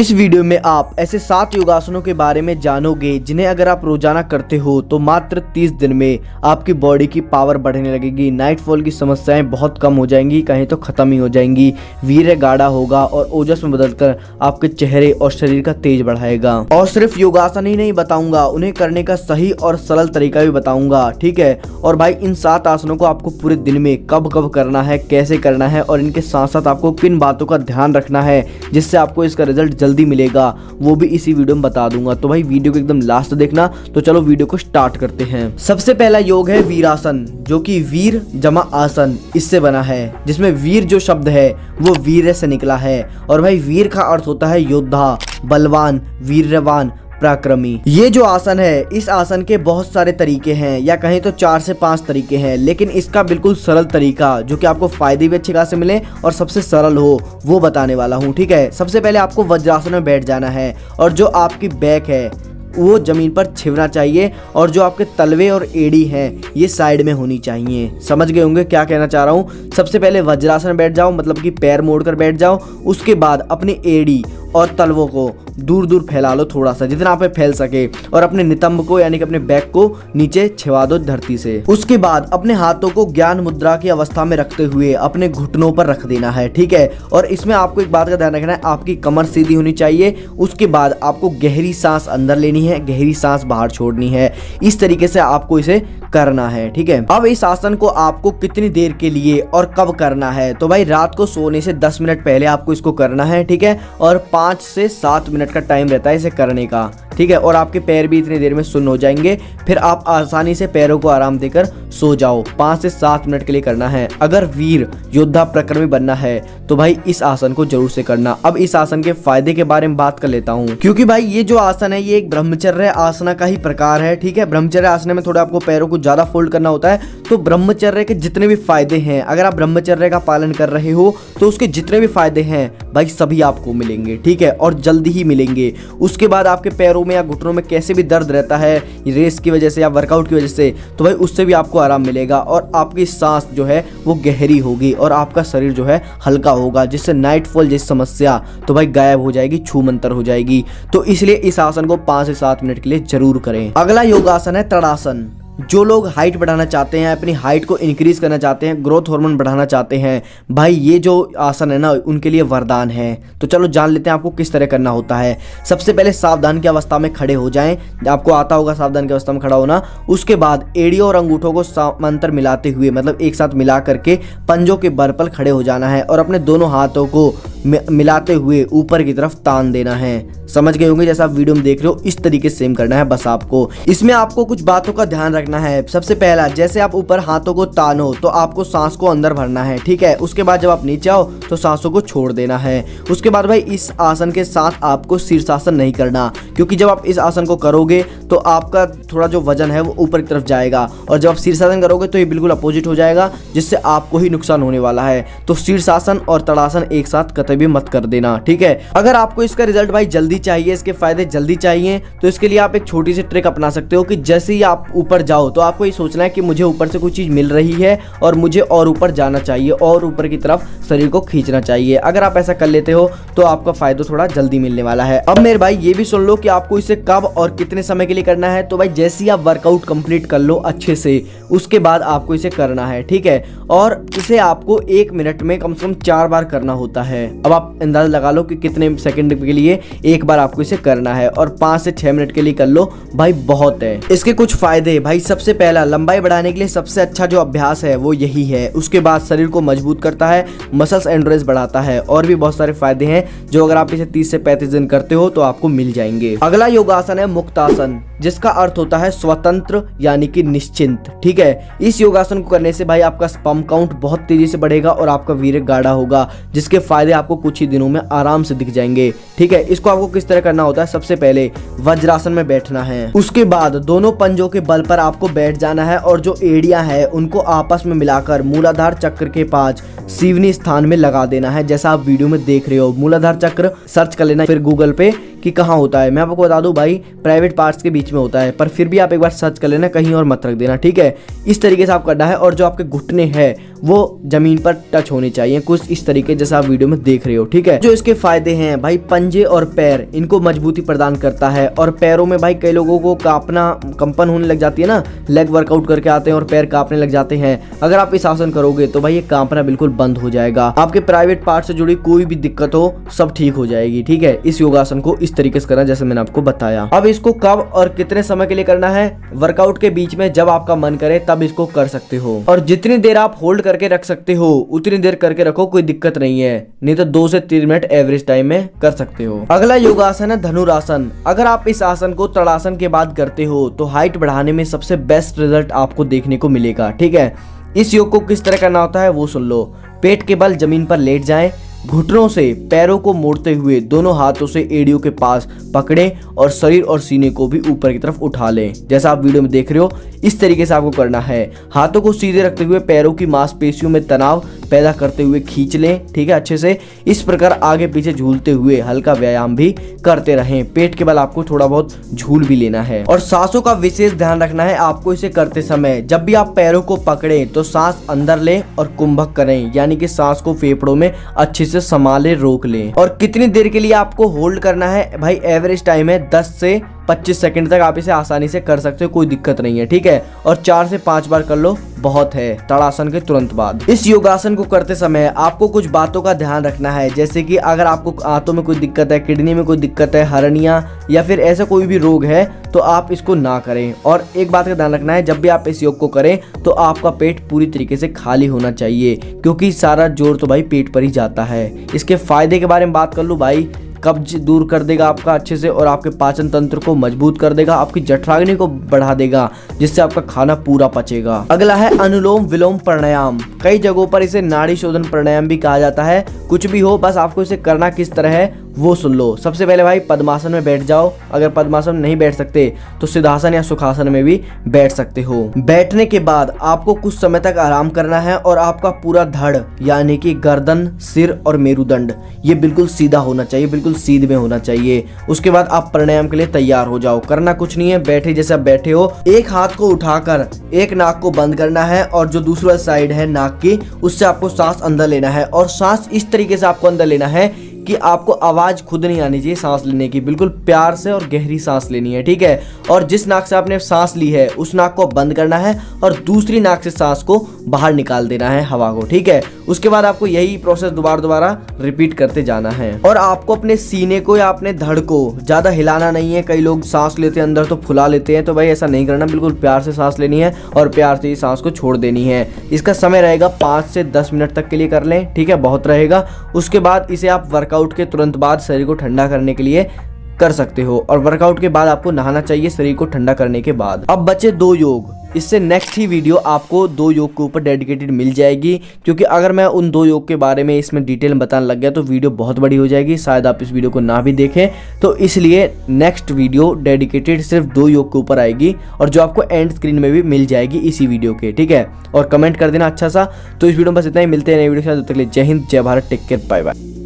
इस वीडियो में आप ऐसे 7 योगासनों के बारे में जानोगे जिन्हें अगर आप रोजाना करते हो तो मात्र 30 दिन में आपकी बॉडी की पावर बढ़ने लगेगी। नाइटफॉल की समस्याएं बहुत कम हो जाएंगी, कहीं तो खत्म ही हो जाएंगी। वीर्य गाढ़ा होगा और ओजस में बदलकर आपके चेहरे और शरीर का तेज बढ़ाएगा। और सिर्फ योगासन ही नहीं बताऊंगा, उन्हें करने का सही और सरल तरीका भी बताऊंगा, ठीक है। और भाई इन 7 आसनों को आपको पूरे दिन में कब कब करना है, कैसे करना है और इनके साथ साथ आपको किन बातों का ध्यान रखना है जिससे आपको इसका रिजल्ट जल्दी मिलेगा, वो भी इसी वीडियो में बता दूंगा। तो भाई वीडियो को एकदम लास्ट देखना। तो चलो वीडियो को स्टार्ट करते हैं। सबसे पहला योग है वीरासन, जो कि वीर जमा आसन इससे बना है, जिसमें वीर जो शब्द है वो वीर्य से निकला है। और भाई वीर का अर्थ होता है योद्धा, बलवान, वीर्यवान, पराक्रमी। ये जो आसन है, इस आसन के बहुत सारे तरीके हैं, या कहें तो 4 से 5 तरीके हैं, लेकिन इसका बिल्कुल सरल तरीका जो कि आपको फायदे भी अच्छे खासे मिले और सबसे सरल हो वो बताने वाला हूँ, ठीक है। सबसे पहले आपको वज्रासन में बैठ जाना है और जो आपकी बैक है वो जमीन पर छिपना चाहिए और जो आपके तलवे और एड़ी हैं ये साइड में होनी चाहिए। समझ गए होंगे क्या कहना चाह रहा हूँ। सबसे पहले वज्रासन में बैठ जाओ, मतलब कि पैर मोड़कर बैठ जाओ। उसके बाद अपनी एड़ी और तलवों को दूर दूर फैला लो, थोड़ा सा जितना आप फैल सके, और अपने नितंब को यानी कि अपने बैक को नीचे छिवा दो धरती से। उसके बाद अपने हाथों को ज्ञान मुद्रा की अवस्था में रखते हुए अपने घुटनों पर रख देना है, ठीक है। और इसमें आपको एक बात का ध्यान रखना है, आपकी कमर सीधी होनी चाहिए। उसके बाद आपको गहरी सांस अंदर लेनी है, गहरी सांस बाहर छोड़नी है। इस तरीके से आपको इसे करना है, ठीक है। अब इस आसन को आपको कितनी देर के लिए और कब करना है, तो भाई रात को सोने से 10 मिनट पहले आपको इसको करना है, ठीक है। और 5 से 7 मिनट का टाइम रहता है इसे करने का, ठीक है। और आपके पैर भी इतनी देर में सुन्न हो जाएंगे, फिर आप आसानी से पैरों को आराम देकर सो जाओ। 5 से 7 मिनट के लिए करना है। अगर वीर योद्धा पराक्रमी बनना है तो भाई इस आसन को जरूर से करना। अब इस आसन के फायदे के बारे में बात कर लेता हूँ, क्योंकि भाई ये जो आसन है ये एक ब्रह्मचर्य आसना का ही प्रकार है, ठीक है। ब्रह्मचर्य आसन में थोड़ा आपको पैरों को ज्यादा फोल्ड करना होता है। तो ब्रह्मचर्य के जितने भी फायदे हैं, अगर आप ब्रह्मचर्य का पालन कर रहे हो तो उसके जितने भी फायदे हैं भाई सभी आपको मिलेंगे, ठीक है, और जल्दी ही मिलेंगे। उसके बाद आपके पैरों में या घुटनों में कैसे भी दर्द रहता है रेस की वजह से या वर्कआउट की वजह से, तो भाई उससे भी आपको आराम मिलेगा। और आपकी सांस जो है वो गहरी होगी और आपका शरीर जो है हल्का होगा, जिससे नाइटफॉल जैसी समस्या तो भाई गायब हो जाएगी, छूमंतर हो जाएगी। तो इसलिए इस आसन को 5 से 7 मिनट के लिए जरूर करें। अगला योगासन है तड़ासन। जो लोग हाइट बढ़ाना चाहते हैं, अपनी हाइट को इंक्रीज करना चाहते हैं, ग्रोथ हार्मोन बढ़ाना चाहते हैं, भाई ये जो आसन है ना उनके लिए वरदान है। तो चलो जान लेते हैं आपको किस तरह करना होता है। सबसे पहले सावधान की अवस्था में खड़े हो जाएं, आपको आता होगा सावधान की अवस्था में खड़ा होना। उसके बाद एड़ियों और अंगूठों को समांतर मिलाते हुए, मतलब एक साथ मिला करके पंजों के बल पर खड़े हो जाना है और अपने दोनों हाथों को मिलाते हुए ऊपर की तरफ तान देना है। समझ गए होंगे, जैसा आप वीडियो में देख रहे हो इस तरीके से सेम करना है बस आपको। इसमें आपको कुछ बातों का ध्यान रखना है। सबसे पहला, जैसे आप ऊपर हाथों को तानो तो आपको सांस को अंदर भरना है, ठीक है। उसके बाद जब आप नीचे आओ तो सांसों को छोड़ देना है। उसके बाद भाई इस आसन के साथ आपको शीर्षासन नहीं करना, क्योंकि जब आप इस आसन को करोगे तो आपका थोड़ा जो वजन है वो ऊपर की तरफ जाएगा, और जब आप शीर्षासन करोगे तो ये बिल्कुल अपोजिट हो जाएगा, जिससे आपको ही नुकसान होने वाला है। तो शीर्षासन और तड़ासन एक साथ कतई भी मत कर देना, ठीक है। अगर आपको इसका रिजल्ट भाई जल्दी चाहिए, इसके फायदे जल्दी चाहिए, तो इसके लिए आप एक छोटी सी ट्रिक अपना सकते हो कि जैसे ही आप ऊपर जाओ तो आपको ये सोचना है कि मुझे ऊपर से कोई चीज मिल रही है और मुझे और ऊपर जाना चाहिए और ऊपर की तरफ शरीर को खींचना चाहिए। अगर आप ऐसा कर लेते हो तो आपका फायदा थोड़ा जल्दी मिलने वाला है। अब मेरे भाई ये भी सुन लो कि आपको इसे कब और कितने समय के लिए करना है। तो भाई जैसे ही आप वर्कआउट कंप्लीट कर लो अच्छे से, उसके बाद आपको इसे करना है, ठीक है। और इसे आपको 1 मिनट में कम से कम 4 बार करना होता है। अब आप अंदाजा लगा लो कि कितने सेकंड के लिए एक बार आपको इसे करना है, और 5 से 6 मिनट के लिए कर लो भाई, बहुत है। इसके कुछ फायदे भाई, सबसे पहला, लंबाई बढ़ाने के लिए सबसे अच्छा जो अभ्यास है वो यही है। उसके बाद शरीर को मजबूत करता है, मसल्स एंड्योरेंस बढ़ाता है, और भी बहुत सारे फायदे हैं जो अगर आप इसे 30 से 35 दिन करते हो तो आपको मिल जाएंगे। अगला योगासन है मुक्तासन, जिसका अर्थ होता है स्वतंत्र यानी कि निश्चिंत, ठीक है। इस योगासन को करने से भाई आपका स्पर्म काउंट बहुत तेजी से बढ़ेगा और आपका वीर्य गाढ़ा होगा, जिसके फायदे आपको कुछ ही दिनों में आराम से दिख जाएंगे, ठीक है। इसको आपको किस तरह करना होता है, सबसे पहले वज्रासन में बैठना है। उसके बाद दोनों पंजों के बल पर आपको बैठ जाना है और जो एड़ियां हैं उनको आपस में मिलाकर मूलाधार चक्र के पास सीवनी स्थान में लगा देना है, जैसा आप वीडियो में देख रहे हो। मूलाधार चक्र सर्च कर लेना फिर गूगल पे कि कहाँ होता है। मैं आपको बता दूं भाई, प्राइवेट पार्ट्स के बीच में होता है, पर फिर भी आप एक बार सर्च कर लेना, कहीं और मत रख देना, ठीक है। इस तरीके से आप करना है, और जो आपके घुटने हैं वो जमीन पर टच होने चाहिए, कुछ इस तरीके जैसा आप वीडियो में देख रहे हो, ठीक है। जो इसके फायदे हैं भाई, पंजे और पैर, इनको मजबूती प्रदान करता है। और पैरों में भाई कई लोगों को कंपन होने लग जाती है ना, लेग वर्कआउट करके आते हैं और पैर कांपने लग जाते हैं। अगर आप इस आसन करोगे तो भाई ये कांपना बिल्कुल बंद हो जाएगा। आपके प्राइवेट पार्ट से जुड़ी कोई भी दिक्कत हो सब ठीक हो जाएगी, ठीक है। इस योगासन को इस तरीके से करना जैसे मैंने आपको बताया। अब इसको कब और कितने समय के लिए करना है? वर्कआउट के बीच में, जब आपका मन करे तब इसको कर सकते हो, और जितनी देर आप होल्ड करके रख सकते हो उतनी देर करके रखो, कोई दिक्कत नहीं है। नहीं तो 2 से 3 मिनट एवरेज टाइम में कर सकते हो। अगला योगासन है धनुरासन। अगर आप इस आसन को तड़ासन के बाद करते हो तो हाइट बढ़ाने में सबसे बेस्ट रिजल्ट आपको देखने को मिलेगा, ठीक है। इस योग को किस तरह करना होता है वो सुन लो। पेट के बल जमीन पर लेट जाएं, घुटनों से पैरों को मोड़ते हुए दोनों हाथों से एड़ियों के पास पकड़ें और शरीर और सीने को भी ऊपर की तरफ उठा लें, जैसा आप वीडियो में देख रहे हो। इस तरीके से आपको करना है। हाथों को सीधे रखते हुए पैरों की मांसपेशियों में तनाव पैदा करते हुए खींच लें, ठीक है, अच्छे से। इस प्रकार आगे पीछे झूलते हुए हल्का व्यायाम भी करते रहें। पेट के बल आपको थोड़ा बहुत झूल भी लेना है। और सांसों का विशेष ध्यान रखना है आपको इसे करते समय। जब भी आप पैरों को पकड़ें तो सांस अंदर लें और कुंभक करें, यानी कि सांस को फेफड़ों में अच्छे से संभाले रोक लें। और कितनी देर के लिए आपको होल्ड करना है भाई? एवरेज टाइम है 10 से 25 सेकंड तक आप इसे आसानी से कर सकते हो, कोई दिक्कत नहीं है, ठीक है। और 4 से 5 बार कर लो, बहुत है, तड़ासन के तुरंत बाद। इस योगासन को करते समय आपको कुछ बातों का ध्यान रखना है, जैसे कि अगर आपको आंतों में कोई दिक्कत है, किडनी में कोई दिक्कत है, हर्निया या फिर ऐसा कोई भी रोग है तो आप इसको ना करें। और एक बात का ध्यान रखना है, जब भी आप इस योग को करें तो आपका पेट पूरी तरीके से खाली होना चाहिए, क्योंकि सारा जोर तो भाई पेट पर ही जाता है। इसके फायदे के बारे में बात कर लूं भाई, कब्ज दूर कर देगा आपका अच्छे से, और आपके पाचन तंत्र को मजबूत कर देगा, आपकी जठराग्नि को बढ़ा देगा, जिससे आपका खाना पूरा पचेगा। अगला है अनुलोम विलोम प्राणायाम। कई जगहों पर इसे नाड़ी शोधन प्राणायाम भी कहा जाता है। कुछ भी हो, बस आपको इसे करना किस तरह है वो सुन लो। सबसे पहले भाई पद्मासन में बैठ जाओ। अगर पद्मासन में नहीं बैठ सकते तो सिद्धासन या सुखासन में भी बैठ सकते हो। बैठने के बाद आपको कुछ समय तक आराम करना है, और आपका पूरा धड़ यानी कि गर्दन, सिर और मेरुदंड ये बिल्कुल सीधा होना चाहिए, बिल्कुल सीध में होना चाहिए। उसके बाद आप प्राणायाम के लिए तैयार हो जाओ। करना कुछ नहीं है, बैठे जैसे आप बैठे हो, एक हाथ को उठाकर एक नाक को बंद करना है, और जो दूसरा साइड है नाक की, उससे आपको सांस अंदर लेना है। और सांस इस तरीके से आपको अंदर लेना है कि आपको आवाज खुद नहीं आनी चाहिए सांस लेने की, बिल्कुल प्यार से और गहरी सांस लेनी है, ठीक है। और जिस नाक से आपने सांस ली है उस नाक को बंद करना है, और दूसरी नाक से सांस को बाहर निकाल देना है, हवा को, ठीक है। उसके बाद आपको यही प्रोसेस दोबारा रिपीट करते जाना है। और आपको अपने सीने को या अपने धड़ को ज्यादा हिलाना नहीं है। कई लोग सांस लेते हैं अंदर तो फुला लेते हैं, तो भाई ऐसा नहीं करना, बिल्कुल प्यार से सांस लेनी है और प्यार से ही सांस को छोड़ देनी है। इसका समय रहेगा 5 से 10 मिनट तक के लिए कर लें, ठीक है, बहुत रहेगा। उसके बाद इसे आप वर्कआउट के तुरंत बाद शरीर को ठंडा करने के लिए कर सकते हो, और वर्कआउट के बाद आपको नहाना चाहिए शरीर को ठंडा करने के बाद। अब बचे 2 योग। इससे नेक्स्ट ही वीडियो आपको 2 योग के ऊपर डेडिकेटेड मिल जाएगी, क्योंकि अगर मैं उन 2 योग के बारे में इसमें डिटेल में बताने लग गया तो वीडियो बहुत बड़ी हो जाएगी, शायद आप इस वीडियो को ना भी देखें। तो इसलिए नेक्स्ट वीडियो डेडिकेटेड सिर्फ 2 योग के ऊपर आएगी, और जो आपको एंड स्क्रीन में भी मिल जाएगी इसी वीडियो के, ठीक है। और कमेंट कर देना अच्छा सा। तो इस वीडियो में बस इतना ही, मिलते हैं नई वीडियो के साथ। तब तक के लिए जय हिंद, जय Bharat, take care, bye bye.